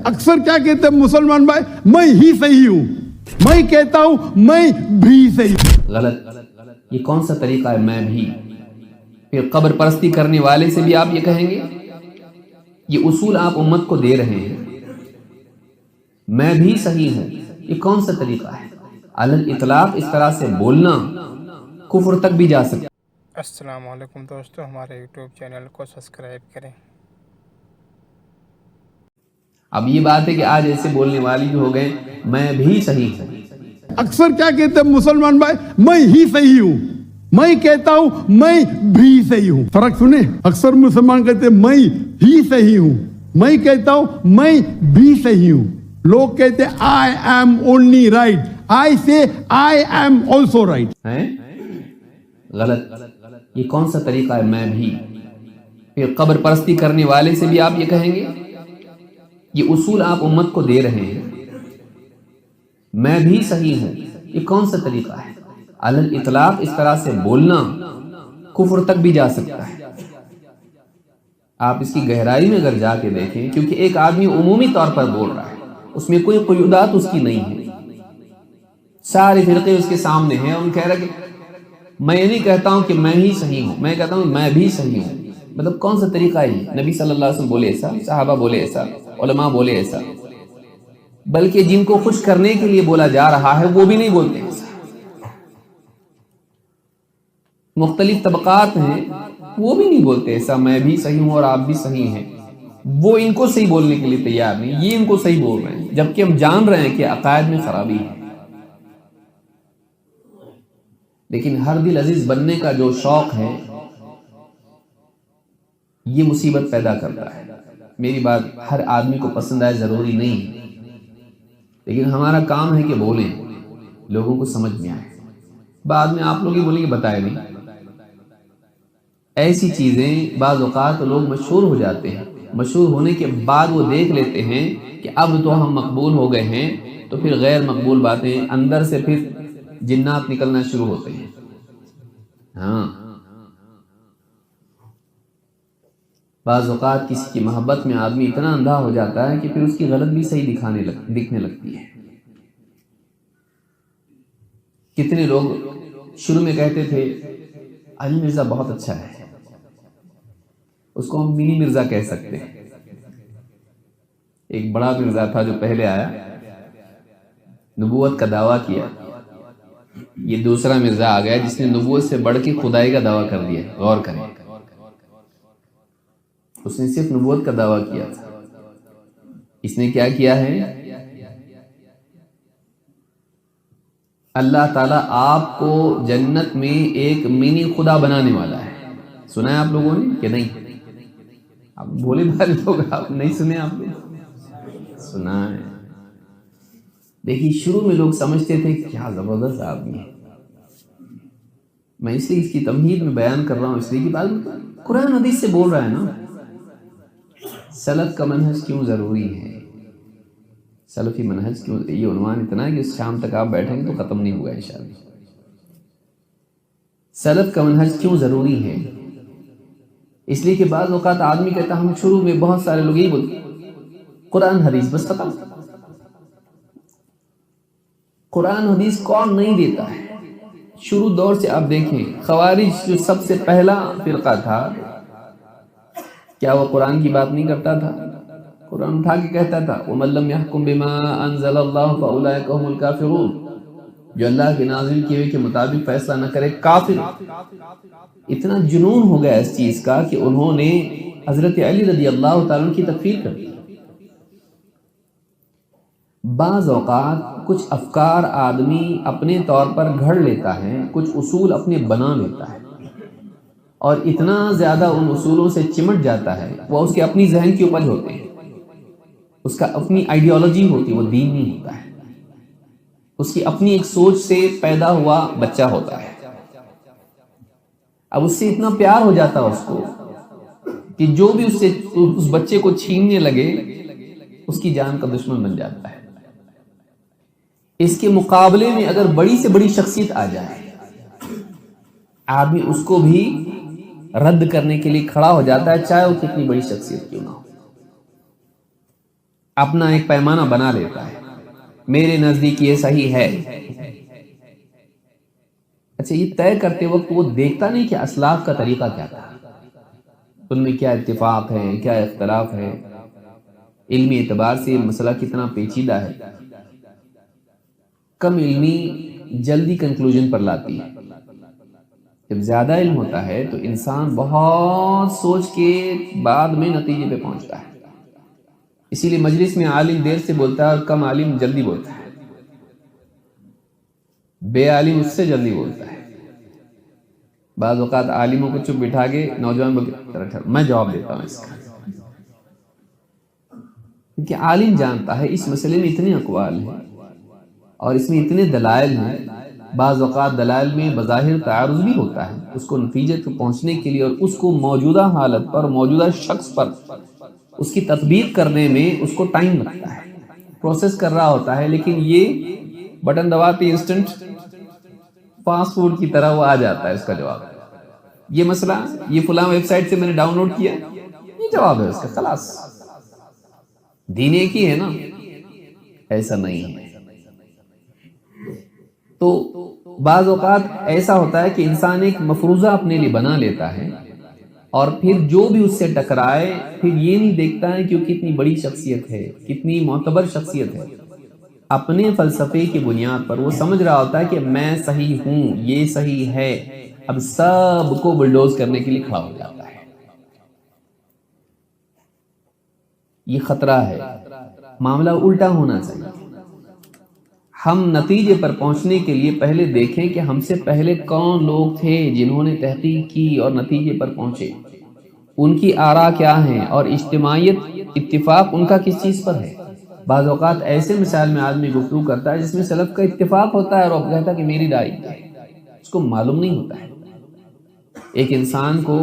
अक्सर क्या कहते हैं मुसलमान भाई, मैं ही सही हूं, मैं कहता हूं मैं भी सही हूं। गलत। ये कौन सा तरीका है मैं भी? फिर कब्र परस्ती करने वाले से भी आप ये कहेंगे? ये उसूल आप उम्मत को दे रहे हैं, मैं भी सही हूं, ये कौन सा तरीका है? अलग इतलाक इस तरह से बोलना कुफ्र तक भी जा सकता है। अस्सलाम वालेकुम दोस्तों, हमारे यूट्यूब चैनल को सब्सक्राइब करें। अब ये बात है कि आज ऐसे बोलने वाले भी हो गए, मैं भी सही हूं। अक्सर क्या कहते हैं मुसलमान भाई, मैं ही सही हूं, मैं कहता हूं मैं भी सही हूं। फर्क सुने, अक्सर मुसलमान कहते हैं मैं ही सही हूं, मैं कहता हूं मैं भी सही हूं। लोग कहते हैं आई एम ओनली राइट, आई से आई एम ऑल्सो राइट। गलत। ये कौन सा तरीका है मैं भी? फिर कब्र परस्ती करने वाले से भी आप ये कहेंगे? ये उसूल आप उम्मत को दे रहे हैं, मैं भी सही हूं, ये कौन सा तरीका है? अलग इतलाक इस तरह से बोलना कुफ्र तक भी जा सकता है। आप इसकी गहराई में अगर जाके देखें, क्योंकि एक आदमी उमूमी तौर पर बोल रहा है, उसमें कोई क़ुयूदात उसकी नहीं है, सारे फिरके उसके सामने हैं, और कह रहा है कि मैं ये नहीं कहता हूं कि मैं ही सही हूं, मैं कहता हूं मैं भी सही हूं। मतलब कौन सा तरीका है? नबी सल्लल्लाहु अलैहि वसल्लम बोले ऐसा, सहाबा बोले ऐसा, उलमा बोले ऐसा, बल्कि जिनको खुश करने के लिए बोला जा रहा है वो भी नहीं बोलते ऐसा। मुख्तलिफ तबकात हैं, वो भी नहीं बोलते ऐसा, मैं भी सही हूं और आप भी सही हैं। वो इनको सही बोलने के लिए तैयार नहीं, ये इनको सही बोल रहे हैं, जबकि हम जान रहे हैं कि अकायद में खराबी है। लेकिन हर दिल अजीज बनने का जो शौक है, ये मुसीबत पैदा करता है। मेरी बात हर आदमी को पसंद आए जरूरी नहीं है, लेकिन हमारा काम है कि बोलें, लोगों को समझ में आए। बाद में आप लोग ही बोलेंगे बताए नहीं। ऐसी चीजें बाज़ औक़ात लोग मशहूर हो जाते हैं, मशहूर होने के बाद वो देख लेते हैं कि अब तो हम मकबूल हो गए हैं, तो फिर गैर मकबूल बातें अंदर से फिर जिन्नात निकलना शुरू होते हैं। हाँ, बाज़ औक़ात किसी की मोहब्बत में आदमी इतना अंधा हो जाता है कि फिर उसकी गलत भी सही दिखने लगती है। कितने लोग शुरू में कहते थे अली मिर्जा बहुत अच्छा है, उसको हम मिनी मिर्जा कह सकते हैं। एक बड़ा मिर्जा था जो पहले आया, नबूवत का दावा किया। ये दूसरा मिर्जा आ गया जिसने नबूवत से बढ़ के खुदाई का दावा कर दिया। गौर करें, उसने सिर्फ नबूवत का दावा किया था, इसने क्या किया है? अल्लाह ताला आपको जन्नत में एक मिनी खुदा बनाने वाला है। सुना है आप लोगों ने कि नहीं? आप भोले भाले लोग, आप नहीं सुने? आप लोग सुना है। देखिए, शुरू में लोग समझते थे क्या जबरदस्त आदमी है। मैं इसलिए इसकी तमहीद में बयान कर रहा हूं, इसलिए कि बात कुरान हदीस से बोल रहा है ना। सलफ का मनहज क्यों जरूरी है, सलफी मनहज क्यों, ये उन्वान इतना है कि शाम तक आप बैठेंगे तो खत्म नहीं होगा इंशाअल्लाह। सलफ का मनहज क्यों जरूरी है? इसलिए कि बाज़ औक़ात आदमी कहता हम शुरू में, बहुत सारे लोग यही बोलते कुरान हदीस बस खत्म। कुरान हदीस कौन नहीं देता है? शुरू दौर से आप देखें, खवारिज जो सबसे पहला फिरका था, क्या वो कुरान की बात नहीं करता था? कुरान उठा के कहता था वमन लम यहकुम बिमा अंज़लल्लाहु फउलाइका हुमुल काफिरून, जो अल्लाह के नाज़िल किए हुए के मुताबिक फैसला न करे काफिर। इतना जुनून हो गया इस चीज का कि उन्होंने हजरत अली रज़ी अल्लाह तआला अन्हु की तकफीर कर दी। बाज़ औक़ात कुछ अफकार आदमी अपने तौर पर घड़ लेता है, कुछ उसूल अपने बना लेता है, और इतना ज्यादा उन उसूलों से चिमट जाता है, वह उसके अपनी जहन की उपज होते हैं, उसका अपनी आइडियोलॉजी होती है, वो दीन नहीं होता है, उसकी अपनी एक सोच से पैदा हुआ बच्चा होता है। अब उससे इतना प्यार हो जाता है उसको कि जो भी उससे उस बच्चे को छीनने लगे उसकी जान का दुश्मन बन जाता है। इसके मुकाबले में अगर बड़ी से बड़ी शख्सियत आ जाए, आदमी उसको भी रद्द करने के लिए खड़ा हो जाता है, चाहे वो कितनी बड़ी शख्सियत क्यों ना हो। اپنا ایک پیمانہ بنا لیتا ہے، میرے نزدیک یہ صحیح ہے۔ اچھا، یہ طے کرتے وقت وہ دیکھتا نہیں کہ اسلاف کا طریقہ کیا تھا، ان میں کیا اتفاق ہے، کیا اختلاف ہے، علمی اعتبار سے یہ مسئلہ کتنا پیچیدہ ہے۔ کم علمی جلدی کنکلوژن پر لاتی ہے، جب زیادہ علم ہوتا ہے تو انسان بہت سوچ کے بعد میں نتیجے پہ پہنچتا ہے۔ اسی لیے مجلس میں عالم دیر سے بولتا ہے اور کم عالم جلدی بولتا ہے، بے عالم اس سے جلدی بولتا ہے۔ بعض اوقات عالموں کو چپ بٹھا کے نوجوان بولتے میں جواب دیتا ہوں اس کا، کیونکہ عالم جانتا ہے اس مسئلے میں اتنے اقوال ہیں اور اس میں اتنے دلائل ہیں، بعض اوقات دلائل میں بظاہر تعارض بھی ہوتا ہے، اس کو نتیجے تک پہنچنے کے لیے اور اس کو موجودہ حالت پر، موجودہ شخص پر اس کی تطبیق کرنے میں اس کو ٹائم لگتا ہے، پروسیس کر رہا ہوتا ہے، لیکن یہ بٹن دباتے انسٹنٹ فاسٹ فوڈ کی طرح وہ آ جاتا ہے اس کا جواب۔ یہ مسئلہ یہ فلاں ویب سائٹ سے میں نے ڈاؤن لوڈ کیا، یہ جواب ہے اس کا، خلاص۔ دین ایک ہی ہے نا، ایسا نہیں ہے۔ تو بعض اوقات ایسا ہوتا ہے کہ انسان ایک مفروضہ اپنے لیے بنا لیتا ہے اور پھر جو بھی اس سے ٹکرائے پھر یہ نہیں دیکھتا ہے کہ وہ کتنی بڑی شخصیت ہے، کتنی معتبر شخصیت ہے۔ اپنے فلسفے کی بنیاد پر وہ سمجھ رہا ہوتا ہے کہ میں صحیح ہوں، یہ صحیح ہے، اب سب کو بلڈوز کرنے کے لیے کھڑا ہو جاتا ہے۔ یہ خطرہ ہے، معاملہ الٹا ہونا چاہیے۔ ہم نتیجے پر پہنچنے کے لیے پہلے دیکھیں کہ ہم سے پہلے کون لوگ تھے جنہوں نے تحقیق کی اور نتیجے پر پہنچے، ان کی آراء کیا ہیں اور اجتماعیت، اتفاق ان کا کس چیز پر ہے۔ بعض اوقات ایسے مسائل میں آدمی گفتگو کرتا ہے جس میں سلف کا اتفاق ہوتا ہے اور وہ کہتا ہے کہ میری رائے ہے، اس کو معلوم نہیں ہوتا ہے۔ ایک انسان کو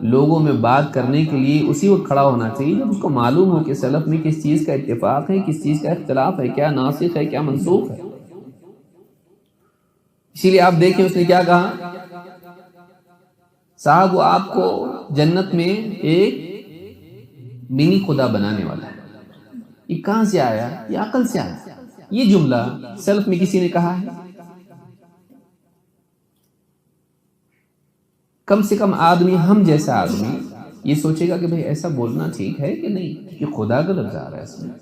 لوگوں میں بات کرنے کے لیے اسی وقت کھڑا ہونا چاہیے جب اس کو معلوم ہو کہ سلف میں کس چیز کا اتفاق ہے، کس چیز کا اختلاف ہے، کیا ناسخ ہے، کیا منسوخ ہے۔ اسی لیے آپ دیکھیں اس نے کیا کہا، صاحب وہ آپ کو جنت میں ایک منی خدا بنانے والا ہے۔ یہ کہاں سے آیا؟ یہ عقل سے آیا۔ یہ جملہ سلف میں کسی نے کہا ہے؟ کم سے کم آدمی، ہم جیسا آدمی یہ سوچے گا کہ بھئی ایسا بولنا ٹھیک ہے کہ نہیں، کہ خدا کا لفظ آ رہا ہے اس میں۔